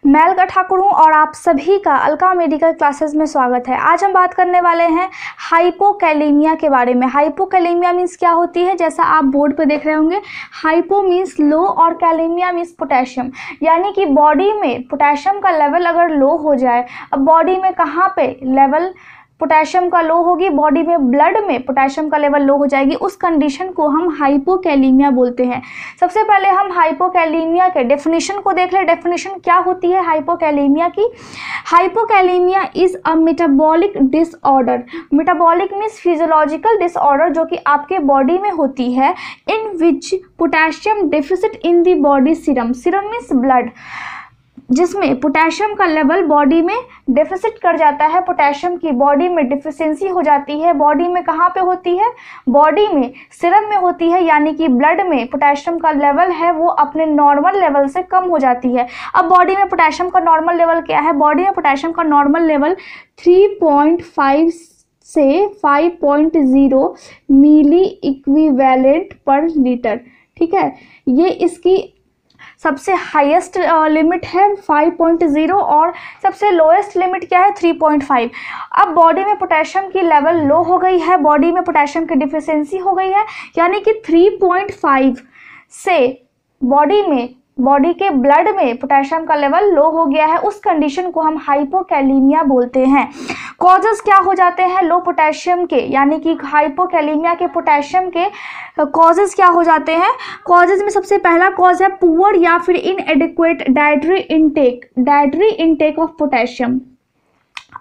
मैं अलका ठाकुर हूँ और आप सभी का अलका मेडिकल क्लासेस में स्वागत है। आज हम बात करने वाले हैं हाइपोकैलेमिया के बारे में। हाइपोकैलेमिया मीन्स क्या होती है, जैसा आप बोर्ड पे देख रहे होंगे, हाइपो मीन्स लो और कैलेमिया मीन्स पोटेशियम, यानी कि बॉडी में पोटेशियम का लेवल अगर लो हो जाए। अब बॉडी में कहाँ पे लेवल पोटेशियम का लो होगी, बॉडी में ब्लड में पोटेशियम का लेवल लो हो जाएगी, उस कंडीशन को हम हाइपोकैलेमिया बोलते हैं। सबसे पहले हम हाइपोकैलेमिया के डेफिनेशन को देख लें। डेफिनेशन क्या होती है हाइपोकैलेमिया की? Hypokalemia is a metabolic disorder. Metabolic means physiological disorder जो कि आपके बॉडी में होती है, in which potassium deficit in the body serum. Serum means blood, जिसमें पोटेशियम का लेवल बॉडी में डेफिसिट कर जाता है, पोटेशियम की बॉडी में डिफिशियंसी हो जाती है। बॉडी में कहाँ पे होती है? बॉडी में सीरम में होती है, यानी कि ब्लड में पोटेशियम का लेवल है वो अपने नॉर्मल लेवल से कम हो जाती है। अब बॉडी में पोटेशियम का नॉर्मल लेवल क्या है? बॉडी में पोटेशियम का नॉर्मल लेवल 3.5 से 5.0 मिली इक्विवेलेंट पर लीटर। ठीक है, ये इसकी सबसे हाईएस्ट लिमिट है 5.0 और सबसे लोएस्ट लिमिट क्या है? 3.5। अब बॉडी में पोटेशियम की लेवल लो हो गई है, बॉडी में पोटेशियम की डिफिशियंसी हो गई है, यानी कि 3.5 से बॉडी के ब्लड में पोटेशियम का लेवल लो हो गया है, उस कंडीशन को हम हाइपोकैलेमिया बोलते हैं। कॉजेस क्या हो जाते हैं लो पोटेशियम के, यानी कि हाइपोकैलेमिया के पोटेशियम के कॉजेस क्या हो जाते हैं? कॉजेस में सबसे पहला कॉज है पुअर या फिर इनएडिक्वेट डाइटरी इनटेक ऑफ पोटेशियम।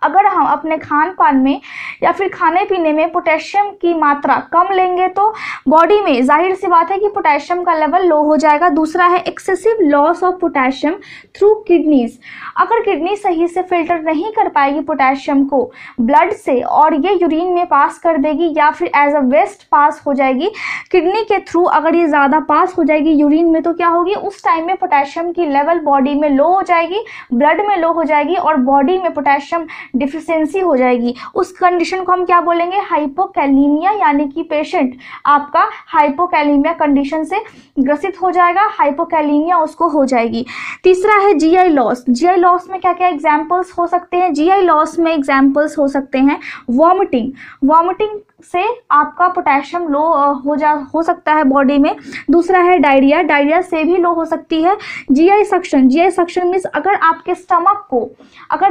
अगर हम अपने खान पान में या फिर खाने पीने में पोटेशियम की मात्रा कम लेंगे तो बॉडी में जाहिर सी बात है कि पोटेशियम का लेवल लो हो जाएगा। दूसरा है excessive loss of potassium through kidneys. अगर किडनी सही से फिल्टर नहीं कर पाएगी पोटेशियम को ब्लड से और ये यूरिन में पास कर देगी या फिर एज अ वेस्ट पास हो जाएगी किडनी के थ्रू, अगर ये ज़्यादा पास हो जाएगी यूरिन में तो क्या होगी? उस टाइम में पोटेशियम की लेवल बॉडी में लो हो जाएगी, ब्लड में लो हो जाएगी और बॉडी में पोटेशियम डिफिशियंसी हो जाएगी। उस कंडीशन को हम क्या बोलेंगे? हाइपोकैलेमिया, यानी कि पेशेंट आपका हाइपोकैलेमिया कंडीशन से ग्रसित हो जाएगा, हाइपोकैलेमिया उसको हो जाएगी। तीसरा है जीआई लॉस। जीआई लॉस में क्या क्या एग्जांपल्स हो सकते हैं? जीआई लॉस में एग्जांपल्स हो सकते हैं वॉमिटिंग से आपका पोटेशियम लो हो सकता है बॉडी में। दूसरा है डायरिया से भी लो हो सकती है। जीआई सक्शन मीन्स अगर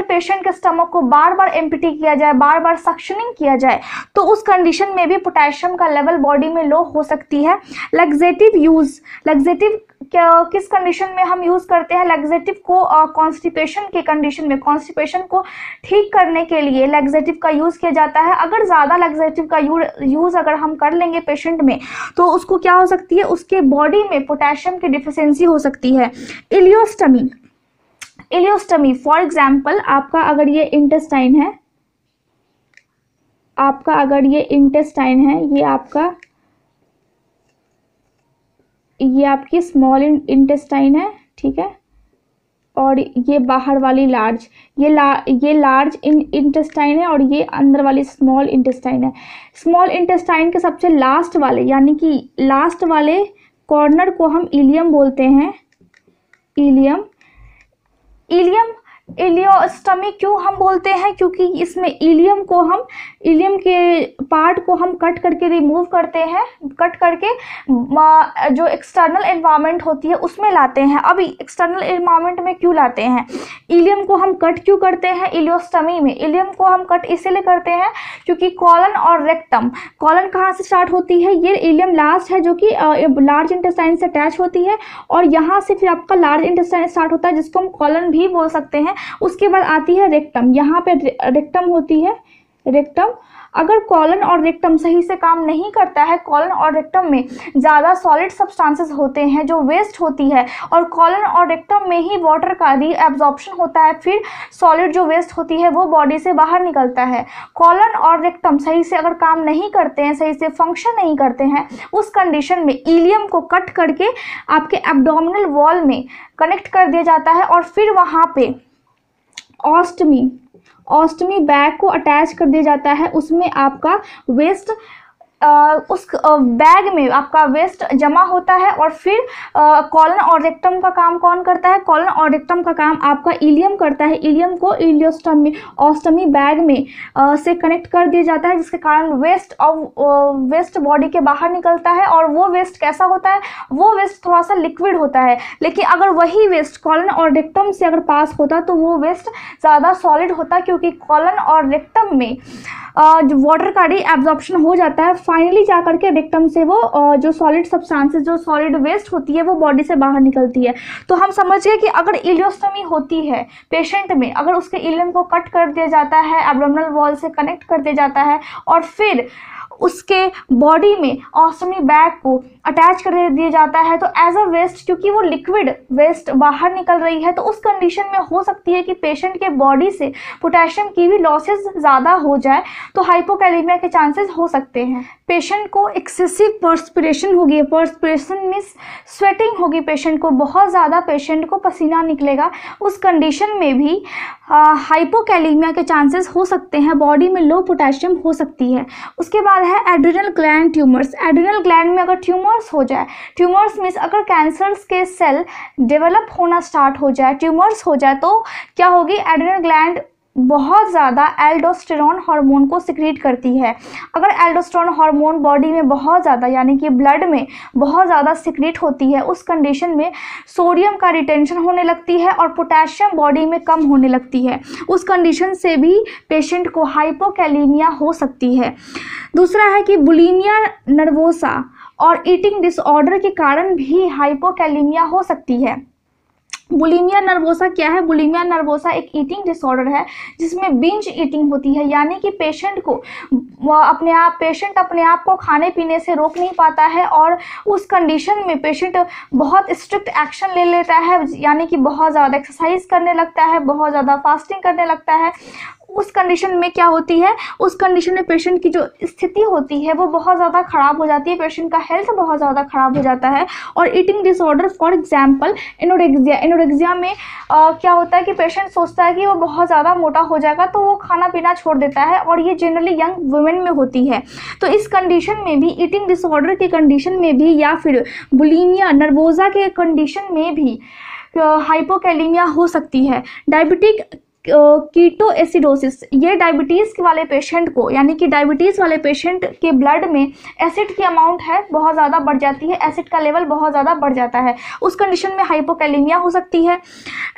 पेशेंट के स्टमक को बार बार एम्प्टी किया जाए, बार बार सक्शनिंग किया जाए, तो उस कंडीशन में भी पोटेशियम का लेवल बॉडी में लो हो सकती है। लैक्सेटिव किस कंडीशन में हम यूज करते हैं? लैक्सेटिव को कॉन्स्टिपेशन के कंडीशन में, कॉन्स्टिपेशन को ठीक करने के लिए लैक्सेटिव का यूज किया जाता है। अगर ज़्यादा लैक्सेटिव का यूज अगर हम कर लेंगे पेशेंट में तो उसको क्या हो सकती है? उसके बॉडी में पोटेशियम की डिफिशियंसी हो सकती है। इलियोस्टमी फॉर एग्जाम्पल, आपका अगर ये इंटेस्टाइन है, ये आपकी स्मॉल इंटेस्टाइन है, ठीक है, और ये बाहर वाली लार्ज, ये लार्ज इंटेस्टाइन है और ये अंदर वाली स्मॉल इंटेस्टाइन है। स्मॉल इंटेस्टाइन के सबसे लास्ट वाले, यानी कि लास्ट वाले कॉर्नर को हम इलियम बोलते हैं। इलियोस्टमी क्यों हम बोलते हैं? क्योंकि इसमें इलियम के पार्ट को हम कट करके रिमूव करते हैं, कट करके जो एक्सटर्नल एनवायरनमेंट होती है उसमें लाते हैं। अभी एक्सटर्नल एनवायरनमेंट में क्यों लाते हैं? इलियम को हम कट क्यों करते हैं इलियोस्टमी में? इलियम को हम कट इसीलिए करते हैं क्योंकि कॉलन और रेक्टम, कॉलन कहाँ से स्टार्ट होती है? ये इलियम लास्ट है जो कि लार्ज इंटेस्टाइन से अटैच होती है और यहाँ से फिर आपका लार्ज इंटेस्टाइन स्टार्ट होता है जिसको हम कॉलन भी बोल सकते हैं। उसके बाद आती है रेक्टम, यहाँ पे रेक्टम होती है, रेक्टम। अगर कॉलन और रेक्टम सही से काम नहीं करता है, कॉलन और रेक्टम में ज़्यादा सॉलिड सब्सटेंसेस होते हैं जो वेस्ट होती है और कॉलन और रेक्टम में ही वाटर का रीअब्जॉर्प्शन होता है, फिर सॉलिड जो वेस्ट होती है वो बॉडी से बाहर निकलता है। कॉलन और रेक्टम सही से अगर काम नहीं करते हैं, सही से फंक्शन नहीं करते हैं, उस कंडीशन में इलियम को कट करके आपके एब्डोमिनल वॉल में कनेक्ट कर दिया जाता है और फिर वहाँ पे ऑस्टमी बैग को अटैच कर दिया जाता है। उसमें आपका वेस्ट उस बैग में आपका वेस्ट जमा होता है और फिर कॉलन और रेक्टम का काम कौन करता है? कॉलन और रेक्टम का काम आपका इलियम करता है। इलियम को इलियोस्टमी ऑस्टमी बैग में से कनेक्ट कर दिया जाता है, जिसके कारण वेस्ट बॉडी के बाहर निकलता है। और वो वेस्ट कैसा होता है? वो वेस्ट थोड़ा सा लिक्विड होता है, लेकिन अगर वही वेस्ट कॉलन और रेक्टम से अगर पास होता तो वो वेस्ट ज़्यादा सॉलिड होता, क्योंकि कॉलन और रेक्टम में जो वाटर का रीएब्जॉर्प्शन हो जाता है। फाइनली जा करके रेक्टम से वो जो सॉलिड सब्सटेंसेस, जो सॉलिड वेस्ट होती है, वो बॉडी से बाहर निकलती है। तो हम समझ गए कि अगर इलियोस्टमी होती है पेशेंट में, अगर उसके इलियम को कट कर दिया जाता है, एब्डोमिनल वॉल से कनेक्ट कर दिया जाता है और फिर उसके बॉडी में ऑस्टमी बैग को अटैच कर दिया जाता है, तो एज अ वेस्ट, क्योंकि वो लिक्विड वेस्ट बाहर निकल रही है, तो उस कंडीशन में हो सकती है कि पेशेंट के बॉडी से पोटेशियम की भी लॉसेस ज़्यादा हो जाए, तो हाइपोकैलेमिया के चांसेस हो सकते हैं। पेशेंट को एक्सेसिव पर्सपिरेशन होगी, पर्सपिरेशन मीन्स स्वेटिंग होगी, पेशेंट को बहुत ज़्यादा पेशेंट को पसीना निकलेगा। उस कंडीशन में भी हाइपोकैलेमिया के चांसेस हो सकते हैं, बॉडी में लो पोटेशियम हो सकती है। उसके बाद है adrenal gland tumours. Adrenal gland में अगर ट्यूमर्स हो जाए, ट्यूमर्स मीन्स अगर कैंसर्स के सेल डेवलप होना स्टार्ट हो जाए, ट्यूमर्स हो जाए, तो क्या होगी? एड्रिनल ग्लैंड बहुत ज़्यादा एल्डोस्टेरोन हार्मोन को सिक्रीट करती है। अगर एल्डोस्टेरोन हार्मोन बॉडी में बहुत ज़्यादा, यानी कि ब्लड में बहुत ज़्यादा सिक्रीट होती है, उस कंडीशन में सोडियम का रिटेंशन होने लगती है और पोटेशियम बॉडी में कम होने लगती है। उस कंडीशन से भी पेशेंट को हाइपोकैलेमिया हो सकती है। दूसरा है कि बुलिमिया नर्वोसा और ईटिंग डिसऑर्डर के कारण भी हाइपोकैलेमिया हो सकती है। बुलिमिया नर्वोसा क्या है? बुलिमिया नर्वोसा एक ईटिंग डिसऑर्डर है जिसमें बिंज ईटिंग होती है, यानी कि पेशेंट अपने आप को खाने पीने से रोक नहीं पाता है और उस कंडीशन में पेशेंट बहुत स्ट्रिक्ट एक्शन ले लेता है, यानी कि बहुत ज़्यादा एक्सरसाइज करने लगता है, बहुत ज़्यादा फास्टिंग करने लगता है। उस कंडीशन में क्या होती है? उस कंडीशन में पेशेंट की जो स्थिति होती है वो बहुत ज़्यादा ख़राब हो जाती है, पेशेंट का हेल्थ बहुत ज़्यादा ख़राब हो जाता है। और eating disorder for example anorexia. Anorexia में क्या होता है कि पेशेंट सोचता है कि वो बहुत ज़्यादा मोटा हो जाएगा, तो वो खाना पीना छोड़ देता है, और ये जनरली यंग वुमेन में होती है। तो इस कंडीशन में भी, ईटिंग डिसऑर्डर की कंडीशन में भी, या फिर बुलिमिया नर्वोसा के कंडीशन में भी हाइपोकैलेमिया हो सकती है। डायबिटिक कीटोएसिडोसिस, ये डायबिटीज़ वाले पेशेंट को, यानी कि डायबिटीज़ वाले पेशेंट के ब्लड में एसिड की अमाउंट है बहुत ज़्यादा बढ़ जाती है, एसिड का लेवल बहुत ज़्यादा बढ़ जाता है, उस कंडीशन में हाइपोकैलेमिया हो सकती है।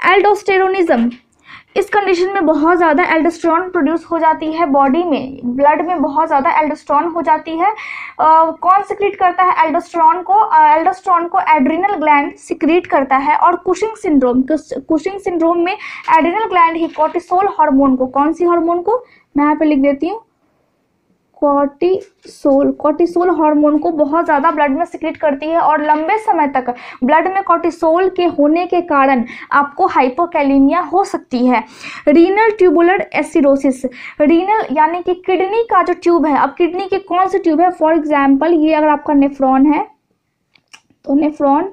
एल्डोस्टेरोनिज्म, इस कंडीशन में बहुत ज़्यादा एल्डोस्टेरोन प्रोड्यूस हो जाती है बॉडी में, ब्लड में बहुत ज़्यादा एल्डोस्टेरोन हो जाती है। कौन सिक्रीट करता है एल्डोस्टेरोन को? एल्डोस्टेरोन को एड्रिनल ग्लैंड सिक्रीट करता है। और कुशिंग सिंड्रोम में एड्रिनल ग्लैंड ही कोर्टिसोल हार्मोन को, कौन सी हार्मोन को मैं यहाँ पे लिख देती हूँ, कोर्टिसोल हार्मोन को बहुत ज़्यादा ब्लड में सिक्रीट करती है, और लंबे समय तक ब्लड में कोर्टिसोल के होने के कारण आपको हाइपोकैलेमिया हो सकती है। रीनल ट्यूबुलर एसिडोसिस, रीनल यानी कि किडनी का जो ट्यूब है, अब किडनी की कौन सी ट्यूब है? फॉर एग्जाम्पल ये अगर आपका नेफ्रॉन है तो नेफ्रॉन,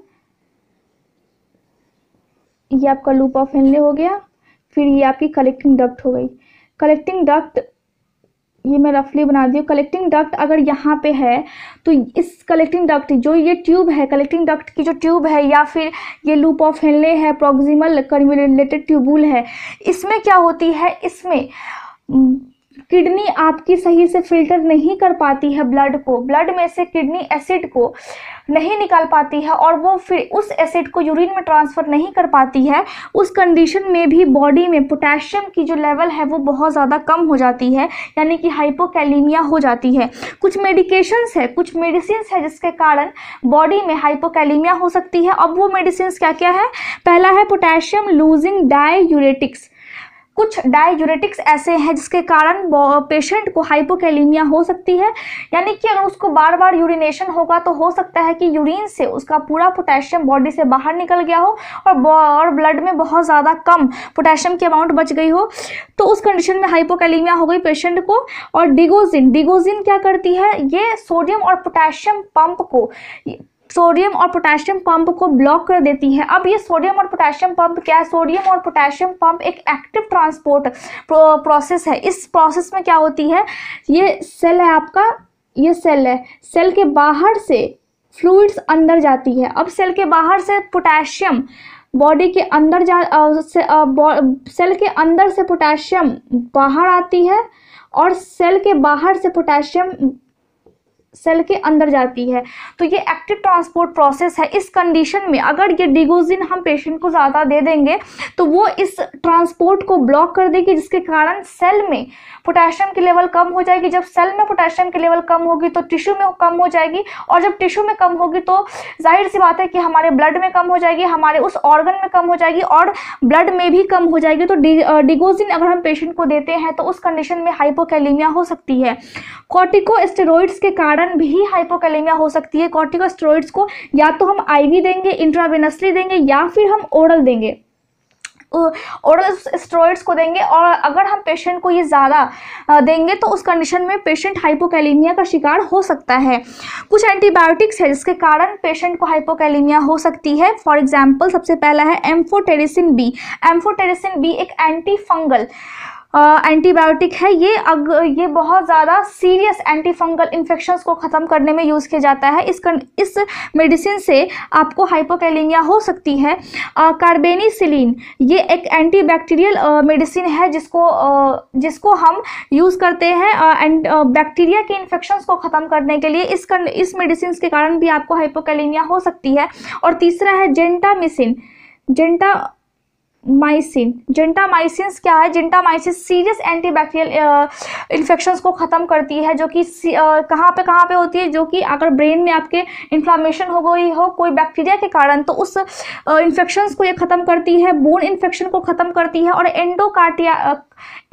ये आपका लूप ऑफ हेनले हो गया, फिर ये आपकी कलेक्टिंग डक्ट हो गई। कलेक्टिंग डक्ट ये मैं रफली बना दी हूँ। कलेक्टिंग डक्ट अगर यहाँ पे है तो इस कलेक्टिंग डक्ट, जो ये ट्यूब है, कलेक्टिंग डक्ट की जो ट्यूब है, या फिर ये लूप ऑफ हेनले है, प्रॉक्सिमल कन्वोल्यूटेड ट्यूबुल है, इसमें क्या होती है? इसमें किडनी आपकी सही से फिल्टर नहीं कर पाती है ब्लड में से किडनी एसिड को नहीं निकाल पाती है, और वो फिर उस एसिड को यूरिन में ट्रांसफ़र नहीं कर पाती है। उस कंडीशन में भी बॉडी में पोटेशियम की जो लेवल है वो बहुत ज़्यादा कम हो जाती है, यानी कि हाइपोकैलेमिया हो जाती है। कुछ मेडिकेशंस है, कुछ मेडिसिन्स है जिसके कारण बॉडी में हाइपोकैलेमिया हो सकती है। अब वो मेडिसिन्स क्या क्या है? पहला है पोटेशियम लूजिंग डाययूरेटिक्स। कुछ डाययूरेटिक्स ऐसे हैं जिसके कारण पेशेंट को हाइपोकैलेमिया हो सकती है, यानी कि अगर उसको बार बार यूरिनेशन होगा तो हो सकता है कि यूरिन से उसका पूरा पोटेशियम बॉडी से बाहर निकल गया हो और ब्लड में बहुत ज़्यादा कम पोटेशियम की अमाउंट बच गई हो, तो उस कंडीशन में हाइपोकैलेमिया हो गई पेशेंट को। और डिगोजिन क्या करती है? ये सोडियम और पोटेशियम पंप को ब्लॉक कर देती है। अब ये सोडियम और पोटेशियम पंप क्या है? सोडियम और पोटेशियम पंप एक एक्टिव ट्रांसपोर्ट प्रोसेस है। इस प्रोसेस में क्या होती है? ये सेल है आपका ये सेल है, सेल के बाहर से फ्लूइड्स अंदर जाती है। अब सेल के बाहर से पोटेशियम बॉडी के अंदर सेल के अंदर से पोटेशियम बाहर आती है और सेल के बाहर से पोटेशियम सेल के अंदर जाती है। तो ये एक्टिव ट्रांसपोर्ट प्रोसेस है। इस कंडीशन में अगर ये डिगोजिन हम पेशेंट को ज़्यादा दे देंगे तो वो इस ट्रांसपोर्ट को ब्लॉक कर देगी, जिसके कारण सेल में पोटेशियम की लेवल कम हो जाएगी। जब सेल में पोटेशियम की लेवल कम होगी तो टिश्यू में कम हो जाएगी, और जब टिश्यू में कम होगी तो जाहिर सी बात है कि हमारे ब्लड में कम हो जाएगी, हमारे उस ऑर्गन में कम हो जाएगी और ब्लड में भी कम हो जाएगी। तो डिगोजिन अगर हम पेशेंट को देते हैं तो उस कंडीशन में हाइपोकैलेमिया हो सकती है। कॉर्टिकोस्टेरॉइड्स के कारण भी हाइपोकैलेमिया हो सकती है। कॉर्टिकोस्टेरॉइड्स को या तो हम आईवी देंगे, इंट्रावेनसली देंगे, या फिर हम ओरल देंगे, ओरल स्टेरॉइड्स को देंगे। और अगर हम पेशेंट को ये ज़्यादा देंगे तो उस कंडीशन में पेशेंट हाइपोकैलेमिया का शिकार हो सकता है। कुछ एंटीबायोटिक्स है जिसके कारण पेशेंट को हाइपोकैलेमिया हो सकती है। फॉर एग्जांपल सबसे पहला है एम्फोटेरिसिन बी। एम्फोटेरिसिन बी एक एंटी फंगल एंटीबायोटिक है। ये बहुत ज़्यादा सीरियस एंटी फंगल इन्फेक्शंस को ख़त्म करने में यूज़ किया जाता है। इस मेडिसिन से आपको हाइपोकैलेमिया हो सकती है। कार्बेनिसिलिन ये एक एंटीबैक्टीरियल मेडिसिन है जिसको हम यूज़ करते हैं बैक्टीरिया के इन्फेक्शंस को ख़त्म करने के लिए। इस मेडिसिन के कारण भी आपको हाइपोकैलेमिया हो सकती है। और तीसरा है जेंटामाइसिन। जेंटामाइसिन क्या है? जेंटामाइसिन सीरियस एंटीबैक्टीरियल इन्फेक्शंस को ख़त्म करती है, जो कि कहाँ पे होती है, जो कि अगर ब्रेन में आपके इन्फ्लामेशन हो गई हो कोई बैक्टीरिया के कारण तो उस इन्फेक्शंस को ये ख़त्म करती है, बोन इन्फेक्शन को ख़त्म करती है। और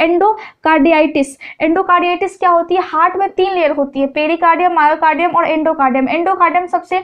एंडोकार्डियाइटिस क्या होती है? हार्ट में 3 लेयर होती है, पेरिकार्डियम, मायोकार्डियम और एंडोकार्डियम। एंडोकार्डियम सबसे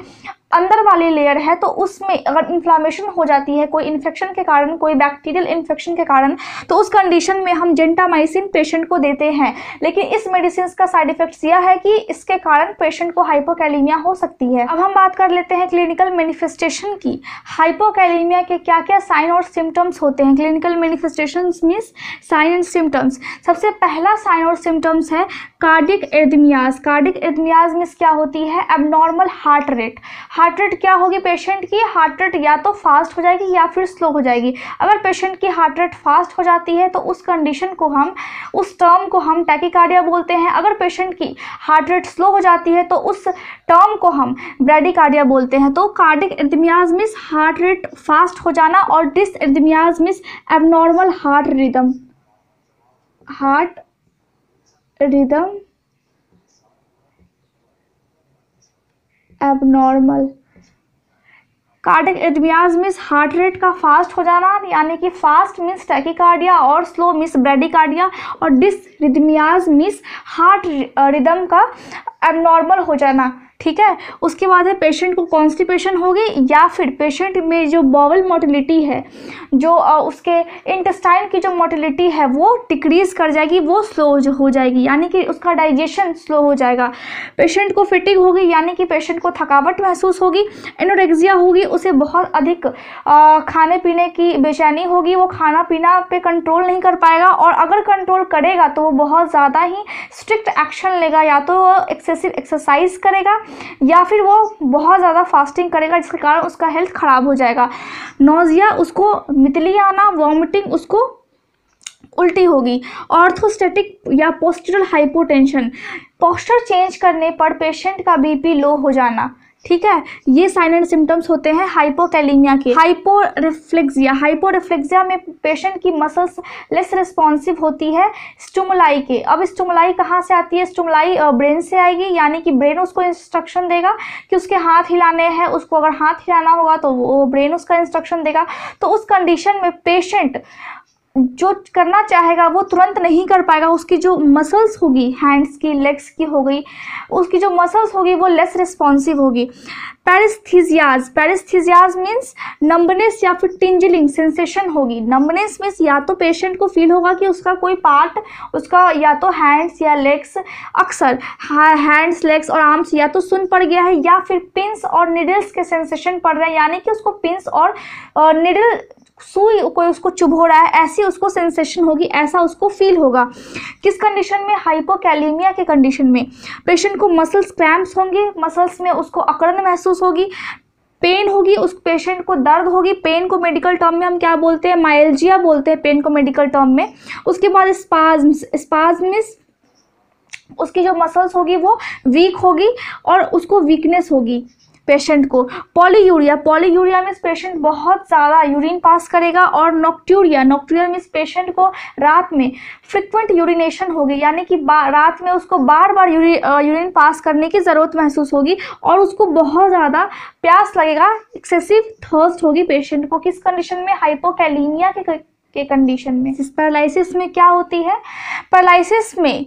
अंदर वाली लेयर है, तो उसमें अगर इन्फ्लामेशन हो जाती है कोई इन्फेक्शन के कारण, कोई बैक्टीरियल इन्फेक्शन के कारण, तो उस कंडीशन में हम जेंटामाइसिन पेशेंट को देते हैं। लेकिन इस मेडिसिन का साइड इफेक्ट्स यह है कि इसके कारण पेशेंट को हाइपोकैलेमिया हो सकती है। अब हम बात कर लेते हैं क्लिनिकल मैनिफेस्टेशन की। हाइपोकैलेमिया के क्या क्या साइन और सिम्टम्स होते हैं? Clinical manifestations means sign and symptoms. सबसे पहला साइन और सिम्टम्स है cardiac arrhythmias. Cardiac arrhythmias means क्या होती है? Abnormal heart rate. Heart rate क्या होगी पेशेंट की? हार्ट रेट या तो फास्ट हो जाएगी या फिर स्लो हो जाएगी। अगर पेशेंट की हार्ट रेट फास्ट हो जाती है तो उस कंडीशन को उस टर्म को हम टैकीकार्डिया बोलते हैं। अगर पेशेंट की हार्ट रेट स्लो हो जाती है तो उस टर्म को हम ब्रैडीकार्डिया बोलते हैं। तो cardiac arrhythmias means heart rate fast हो जाना, और dysrhythmias means abnormal heart rhythm. Abnormal cardiac arrhythmias means heart rate का फास्ट हो जाना, यानी कि फास्ट मीन्स टैकीकार्डिया और स्लो मीन्स ब्रैडीकार्डिया, और डिसरिथमियाज मीन्स हार्ट रिदम का एबनॉर्मल हो जाना। ठीक है। उसके बाद है पेशेंट को कॉन्स्टिपेशन होगी, या फिर पेशेंट में जो बॉवल मोटिलिटी है, जो उसके इंटेस्टाइन की जो मोटिलिटी है वो डिक्रीज कर जाएगी, वो स्लो हो जाएगी, यानी कि उसका डाइजेशन स्लो हो जाएगा। पेशेंट को फिटिंग होगी, यानी कि पेशेंट को थकावट महसूस होगी। एनोरेक्सिया होगी, उसे बहुत अधिक खाने पीने की बेचैनी होगी, वो खाना पीना पे कंट्रोल नहीं कर पाएगा, और अगर कंट्रोल करेगा तो वो बहुत ज़्यादा ही स्ट्रिक्ट एक्शन लेगा, या तो वो एक्सेसिव एक्सरसाइज करेगा या फिर वो बहुत ज़्यादा फास्टिंग करेगा, जिसके कारण उसका हेल्थ ख़राब हो जाएगा। नोजिया, उसको मितली आना, वॉमिटिंग, उसको उल्टी होगी। ऑर्थोस्टैटिक या पोस्चरल हाइपोटेंशन, पोस्चर चेंज करने पर पेशेंट का बीपी लो हो जाना। ठीक है, ये साइन एंड सिम्टम्स होते हैं हाइपोकैलेमिया के। हाइपोरिफ्लेक्सिया में पेशेंट की मसल्स लेस रिस्पॉन्सिव होती है स्टिमुलाई के। अब स्टिमुलाई कहाँ से आती है? स्टिमुलाई ब्रेन से आएगी, यानी कि ब्रेन उसको इंस्ट्रक्शन देगा कि उसके हाथ हिलाने हैं, उसको अगर हाथ हिलाना होगा तो वो ब्रेन उसका इंस्ट्रक्शन देगा। तो उस कंडीशन में पेशेंट जो करना चाहेगा वो तुरंत नहीं कर पाएगा। उसकी जो मसल्स होगी, हैंड्स की, लेग्स की हो गई, उसकी जो मसल्स होगी वो लेस रिस्पॉन्सिव होगी। पैरेस्थीसियाज मीन्स नंबनेस या फिर टिंजलिंग सेंसेशन होगी। नंबनेस मीन्स या तो पेशेंट को फील होगा कि उसका कोई पार्ट, उसका या तो हैंड्स या लेग्स, अक्सर हैंड्स, लेग्स और आर्म्स या तो सुन पड़ गया है, या फिर पिंस और निडल्स के सेंसेशन पड़ रहे हैं, यानी कि उसको पिंस और निडल सुई कोई उसको चुभो रहा है, ऐसी उसको सेंसेशन होगी, ऐसा उसको फील होगा। किस कंडीशन में? हाइपोकैलेमिया के कंडीशन में। पेशेंट को मसल्स क्रैम्प्स होंगे, मसल्स में उसको अकड़न महसूस होगी, पेन होगी, उस पेशेंट को दर्द होगी। पेन को मेडिकल टर्म में हम क्या बोलते हैं? माइल्जिया बोलते हैं पेन को मेडिकल टर्म में। उसके बाद स्पाज्म्स, उसकी जो मसल्स होगी वो वीक होगी और उसको वीकनेस होगी पेशेंट को। पॉलीयूरिया मीन्स पेशेंट बहुत ज़्यादा यूरिन पास करेगा। और नॉक्ट्यूरिया मीन्स पेशेंट को रात में फ्रिक्वेंट यूरिनेशन होगी, यानी कि रात में उसको बार बार यूरिन पास करने की ज़रूरत महसूस होगी और उसको बहुत ज़्यादा प्यास लगेगा, एक्सेसिव थर्स्ट होगी पेशेंट को। किस कंडीशन में? हाइपोकैलेमिया के कंडीशन में। पैरालिसिस में क्या होती है? पैरालिसिस में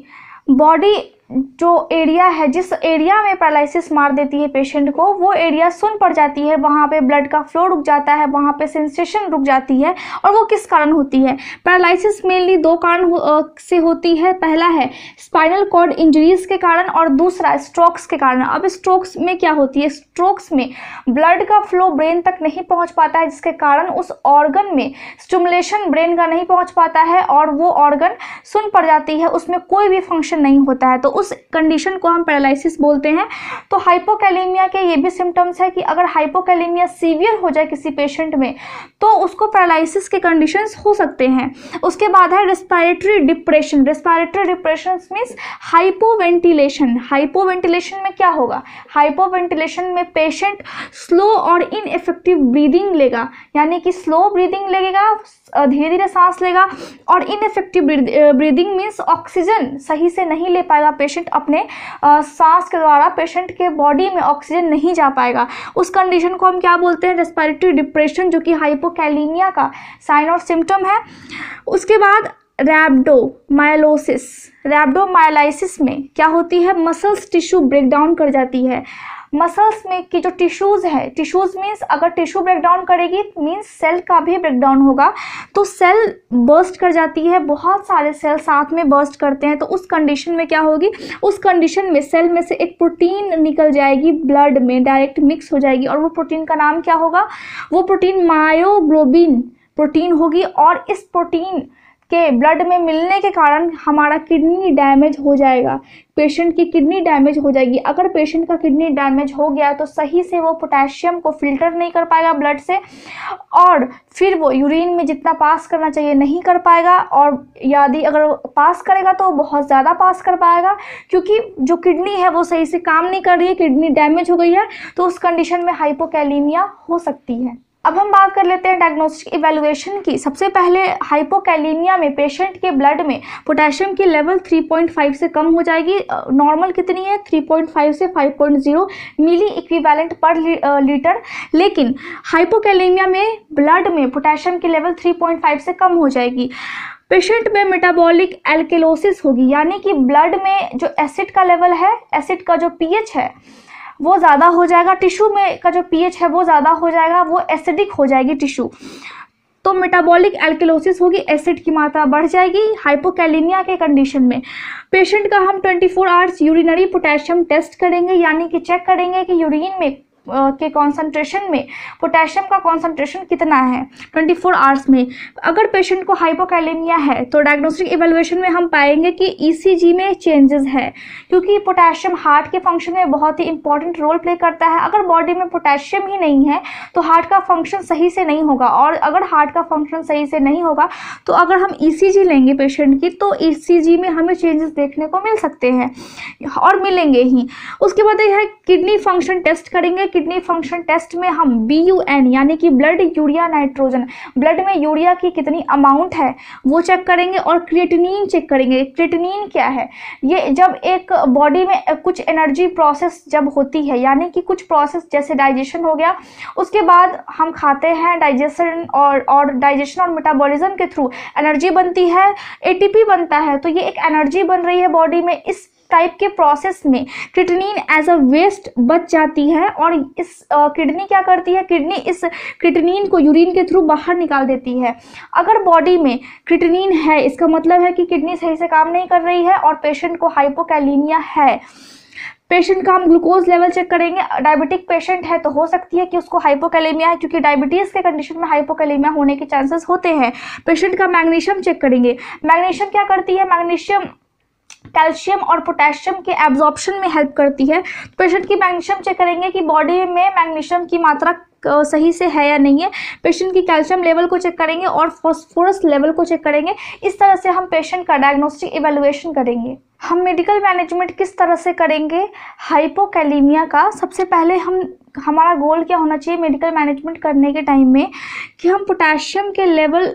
बॉडी जो एरिया है, जिस एरिया में पैरालिसिस मार देती है पेशेंट को, वो एरिया सुन्न पड़ जाती है, वहाँ पे ब्लड का फ्लो रुक जाता है, वहाँ पे सेंसेशन रुक जाती है। और वो किस कारण होती है? पैरालिसिस मेनली दो कारण से होती है। पहला है स्पाइनल कॉर्ड इंजरीज के कारण और दूसरा स्ट्रोक्स के कारण। अब स्ट्रोक्स में क्या होती है? स्ट्रोक्स में ब्लड का फ्लो ब्रेन तक नहीं पहुँच पाता है, जिसके कारण उस ऑर्गन में स्टिमुलेशन ब्रेन का नहीं पहुँच पाता है और वो ऑर्गन सुन्न पड़ जाती है, उसमें कोई भी फंक्शन नहीं होता है, तो उस कंडीशन को हम पैरालिसिस बोलते हैं। तो हाइपोकैलेमिया के ये भी सिम्टम्स है कि अगर हाइपोकैलेमिया सीवियर हो जाए किसी पेशेंट में तो उसको पैरालिसिस के कंडीशंस हो सकते हैं। उसके बाद है respiratory depression. Respiratory depression means hypoventilation. Hypoventilation में क्या होगा? हाइपोवेंटिलेशन में पेशेंट स्लो और इनइफेक्टिव ब्रीदिंग लेगा, यानी कि स्लो ब्रीदिंग लेगा, धीरे धीरे सांस लेगा। और इनइफेक्टिव ब्रीदिंग मीन्स ऑक्सीजन सही से नहीं ले पाएगा पेशेंट, अपने सांस के द्वारा पेशेंट के बॉडी में ऑक्सीजन नहीं जा पाएगा। उस कंडीशन को हम क्या बोलते हैं? रेस्पिरेटरी डिप्रेशन, जो कि हाइपोकैलेमिया का साइन और सिम्टम है। उसके बाद रैप्डोमायोलाइसिस। रैप्डोमायोलाइसिस में क्या होती है? मसल्स टिश्यू ब्रेकडाउन कर जाती है। मसल्स में की जो टिश्यूज़ है, टिश्यूज़ मीन्स अगर टिश्यू ब्रेकडाउन करेगी मीन्स सेल का भी ब्रेकडाउन होगा, तो सेल बर्स्ट कर जाती है, बहुत सारे सेल साथ में बर्स्ट करते हैं। तो उस कंडीशन में क्या होगी? उस कंडीशन में सेल में से एक प्रोटीन निकल जाएगी, ब्लड में डायरेक्ट मिक्स हो जाएगी और वो प्रोटीन का नाम क्या होगा? वो प्रोटीन मायोग्लोबिन प्रोटीन होगी। और इस प्रोटीन के ब्लड में मिलने के कारण हमारा किडनी डैमेज हो जाएगा, पेशेंट की किडनी डैमेज हो जाएगी। अगर पेशेंट का किडनी डैमेज हो गया तो सही से वो पोटेशियम को फिल्टर नहीं कर पाएगा ब्लड से और फिर वो यूरिन में जितना पास करना चाहिए नहीं कर पाएगा, और यदि अगर पास करेगा तो बहुत ज़्यादा पास कर पाएगा, क्योंकि जो किडनी है वो सही से काम नहीं कर रही है, किडनी डैमेज हो गई है। तो उस कंडीशन में हाइपोकैलेमिया हो सकती है। अब हम बात कर लेते हैं डायग्नोस्टिक इवैल्यूएशन की। सबसे पहले हाइपोकैलेमिया में पेशेंट के ब्लड में पोटेशियम की लेवल 3.5 से कम हो जाएगी। नॉर्मल कितनी है? 3.5 से 5.0 मिली इक्विवेलेंट पर लीटर। लेकिन हाइपोकैलेमिया में ब्लड में पोटेशियम की लेवल 3.5 से कम हो जाएगी। पेशेंट में मेटाबॉलिक एल्केलोसिस होगी, यानी कि ब्लड में जो एसिड का लेवल है, एसिड का जो पीएच है वो ज़्यादा हो जाएगा, टिश्यू में का जो पीएच है वो ज़्यादा हो जाएगा, वो एसिडिक हो जाएगी टिश्यू, तो मेटाबॉलिक एल्केलोसिस होगी, एसिड की मात्रा बढ़ जाएगी हाइपोकैलेमिया के कंडीशन में। पेशेंट का हम 24 आवर्स यूरिनरी पोटेशियम टेस्ट करेंगे, यानी कि चेक करेंगे कि यूरिन में के कॉन्सेंट्रेशन में पोटेशियम का कॉन्सेंट्रेशन कितना है 24 आवर्स में। अगर पेशेंट को हाइपोकैलेमिया है तो डायग्नोस्टिक इवैल्यूएशन में हम पाएंगे कि ईसीजी में चेंजेस है, क्योंकि पोटेशियम हार्ट के फंक्शन में बहुत ही इंपॉर्टेंट रोल प्ले करता है। अगर बॉडी में पोटेशियम ही नहीं है तो हार्ट का फंक्शन सही से नहीं होगा, और अगर हार्ट का फंक्शन सही से नहीं होगा तो अगर हम ईसीजी लेंगे पेशेंट की तो ईसीजी में हमें चेंजेस देखने को मिल सकते हैं और मिलेंगे ही। उसके बाद यह है किडनी फंक्शन टेस्ट करेंगे। किडनी फंक्शन टेस्ट में हम BUN यानी कि ब्लड यूरिया नाइट्रोजन, ब्लड में यूरिया की कितनी अमाउंट है वो चेक करेंगे, और क्रिएटिनिन चेक करेंगे। क्रिएटिनिन क्या है? ये जब एक बॉडी में कुछ एनर्जी प्रोसेस जब होती है, यानी कि कुछ प्रोसेस जैसे डाइजेशन हो गया, उसके बाद हम खाते हैं, डाइजेशन और डाइजेशन और मेटाबॉलिज्म के थ्रू एनर्जी बनती है, ATP बनता है, तो ये एक एनर्जी बन रही है बॉडी में। इस टाइप के प्रोसेस में क्रिएटिनिन एज अ वेस्ट बच जाती है, और इस किडनी क्या करती है? किडनी इस क्रिएटिनिन को यूरिन के थ्रू बाहर निकाल देती है। अगर बॉडी में क्रिएटिनिन है इसका मतलब है कि किडनी सही से काम नहीं कर रही है और पेशेंट को हाइपोकैलेमिया है। पेशेंट का हम ग्लूकोज लेवल चेक करेंगे। डायबिटिक पेशेंट है तो हो सकती है कि उसको हाइपोकैलेमिया है, क्योंकि डायबिटीज़ के कंडीशन में हाइपोकैलेमिया होने के चांसेस होते हैं। पेशेंट का मैग्नीशियम चेक करेंगे। मैग्नीशियम क्या करती है? मैग्नीशियम कैल्शियम और पोटेशियम के एब्जॉर्प्शन में हेल्प करती है। पेशेंट की मैग्नीशियम चेक करेंगे कि बॉडी में मैग्नीशियम की मात्रा सही से है या नहीं है। पेशेंट की कैल्शियम लेवल को चेक करेंगे और फॉस्फोरस लेवल को चेक करेंगे। इस तरह से हम पेशेंट का डायग्नोस्टिक इवैल्यूएशन करेंगे। हम मेडिकल मैनेजमेंट किस तरह से करेंगे हाइपोकैलेमिया का? सबसे पहले हमारा गोल क्या होना चाहिए मेडिकल मैनेजमेंट करने के टाइम में, कि हम पोटेशियम के लेवल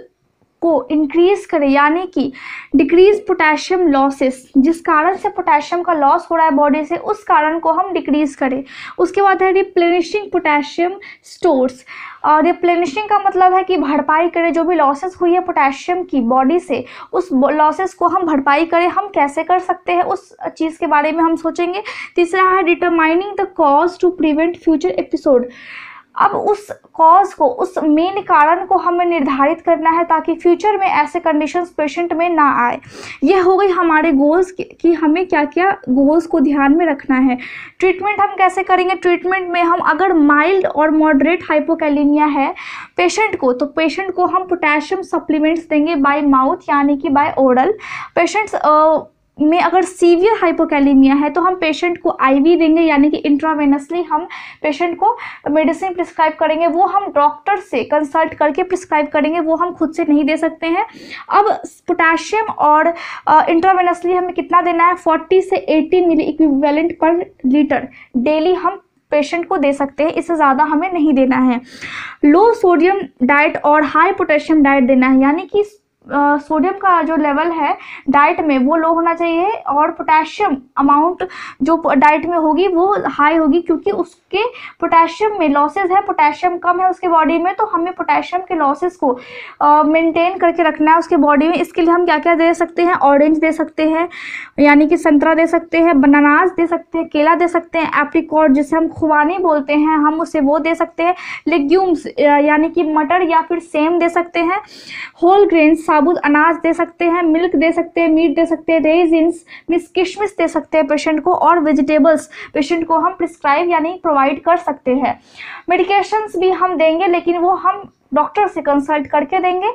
को इंक्रीज करें, यानी कि डिक्रीज पोटेशियम लॉसेस, जिस कारण से पोटेशियम का लॉस हो रहा है बॉडी से, उस कारण को हम डिक्रीज करें। उसके बाद है रिप्लेनिशिंग पोटेशियम स्टोर्स। और रिप्लेनिशिंग का मतलब है कि भरपाई करें, जो भी लॉसेस हुई है पोटेशियम की बॉडी से, उस लॉसेस को हम भरपाई करें। हम कैसे कर सकते हैं उस चीज़ के बारे में हम सोचेंगे। तीसरा है determining the cause to prevent future episode. अब उस कॉज को, उस मेन कारण को हमें निर्धारित करना है ताकि फ्यूचर में ऐसे कंडीशंस पेशेंट में ना आए। ये हो गई हमारे गोल्स कि हमें क्या क्या गोल्स को ध्यान में रखना है। ट्रीटमेंट हम कैसे करेंगे? ट्रीटमेंट में हम अगर माइल्ड और मॉडरेट हाइपोकैलेमिया है पेशेंट को, तो पेशेंट को हम पोटेशियम सप्लीमेंट्स देंगे बाय माउथ, यानी कि बाय ओरल। पेशेंट्स में अगर सीवियर हाइपोकैलेमिया है तो हम पेशेंट को आईवी देंगे, यानी कि इंट्रावेनसली हम पेशेंट को मेडिसिन प्रिस्क्राइब करेंगे। वो हम डॉक्टर से कंसल्ट करके प्रिस्क्राइब करेंगे, वो हम खुद से नहीं दे सकते हैं। अब पोटेशियम और इंट्रावेनसली हमें कितना देना है? 40 से 80 मिली इक्विवेलेंट पर लीटर डेली हम पेशेंट को दे सकते हैं, इससे ज़्यादा हमें नहीं देना है। लो सोडियम डाइट और हाई पोटेशियम डाइट देना है, यानी कि सोडियम का जो लेवल है डाइट में वो लो होना चाहिए और पोटेशियम अमाउंट जो डाइट में होगी वो हाई होगी, क्योंकि उसके पोटेशियम में लॉसेस है, पोटेशियम कम है उसके बॉडी में, तो हमें पोटेशियम के लॉसेस को मेंटेन करके रखना है उसके बॉडी में। इसके लिए हम क्या क्या दे सकते हैं? ऑरेंज दे सकते हैं, यानी कि संतरा दे सकते हैं, बनानास दे सकते हैं, केला दे सकते हैं, एप्रिकॉट जिसे हम खुबानी बोलते हैं हम उसे वो दे सकते हैं, लेग्यूम्स यानी कि मटर या फिर सेम दे सकते हैं, होल ग्रेन्स साबुत अनाज दे सकते हैं, मिल्क दे सकते हैं, मीट दे सकते हैं, रेजिन्स मीन्स किशमिश दे सकते हैं पेशेंट को, और वेजिटेबल्स पेशेंट को हम प्रिस्क्राइब यानी प्रोवाइड कर सकते हैं। मेडिकेशंस भी हम देंगे, लेकिन वो हम डॉक्टर से कंसल्ट करके देंगे।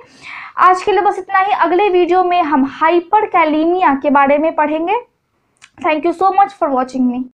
आज के लिए बस इतना ही। अगले वीडियो में हम हाइपरकैलेमिया के बारे में पढ़ेंगे। Thank you so much for watching me.